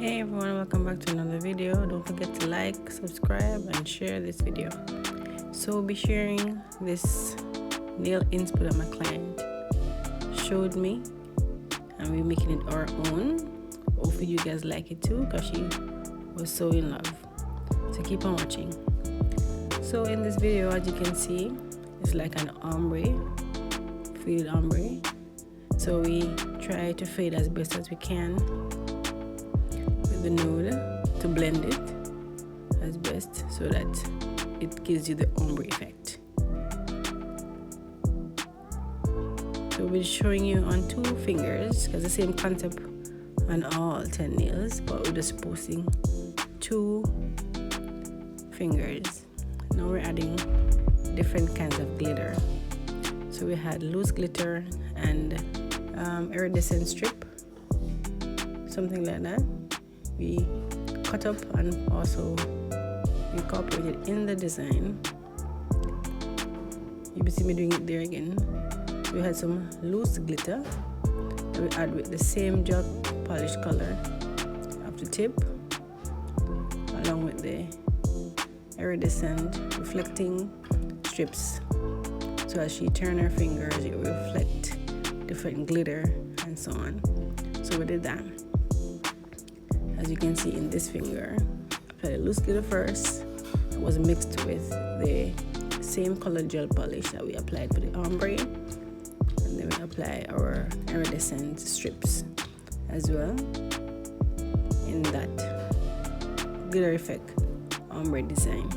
Hey everyone, welcome back to another video. Don't forget to like, subscribe and share this video. So we'll be sharing this nail inspo that my client showed me, and we're making it our own. Hopefully you guys like it too, because she was so in love. So keep on watching. So in this video, as you can see, it's like an ombre, faded ombre. So we try to fade as best as we can the nude to blend it as best so that it gives you the ombre effect. So we'll be showing you on 2 fingers because the same concept on all 10 nails, but we're just posting 2 fingers. Now we're adding different kinds of glitter. So we had loose glitter and iridescent strip, something like that. We cut up and also incorporated in the design. You will see me doing it there again. So we had some loose glitter that we add with the same gel polish color of the tip, along with the iridescent reflecting strips. So as she turned her fingers, it will reflect different glitter and so on. So we did that. As you can see in this finger, apply the loose glitter first. It was mixed with the same color gel polish that we applied for the ombre, and then we apply our iridescent strips as well in that glitter effect ombre design.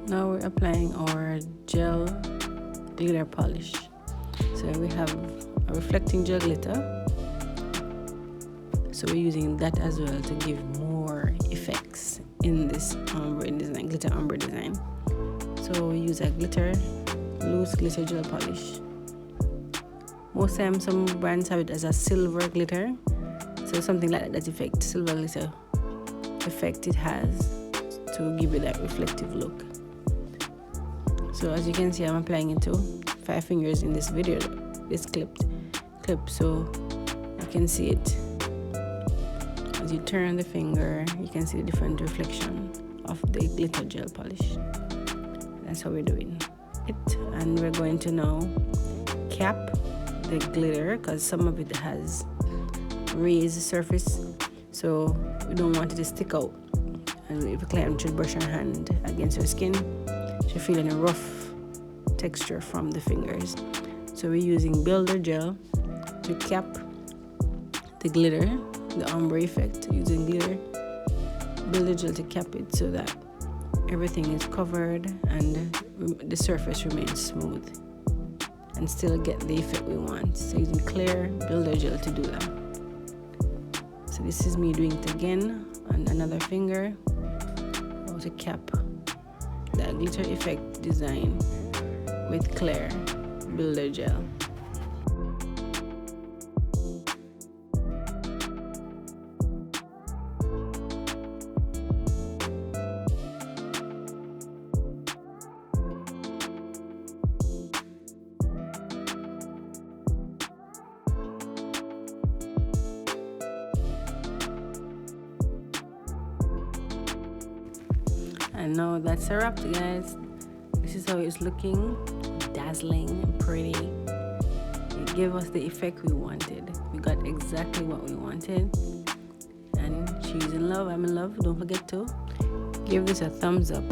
Now we're applying our gel glitter polish. So we have a reflecting gel glitter. So we're using that as well to give more effects in this ombre design, glitter ombre design. So we use a loose glitter gel polish. Most times some brands have it as a silver glitter. So something like that effect, silver glitter effect it has to give it that reflective look. So as you can see, I'm applying it to 5 fingers in this video, this clip, so you can see it. As you turn the finger, you can see the different reflection of the glitter gel polish. That's how we're doing it. And we're going to now cap the glitter because some of it has raised surface, so we don't want it to stick out. And if a client should brush her hand against her skin, she'll feel any rough texture from the fingers. So we're using builder gel to cap the glitter, the ombre effect, using builder gel to cap it so that everything is covered and the surface remains smooth and still get the effect we want. So using clear builder gel to do that. So this is me doing it again on another finger, how to cap that glitter effect design with clear builder gel. And now that's a wrap, guys. This is how it's looking, dazzling and pretty. It gave us the effect we wanted. We got exactly what we wanted. And she's in love, I'm in love. Don't forget to give this a thumbs up.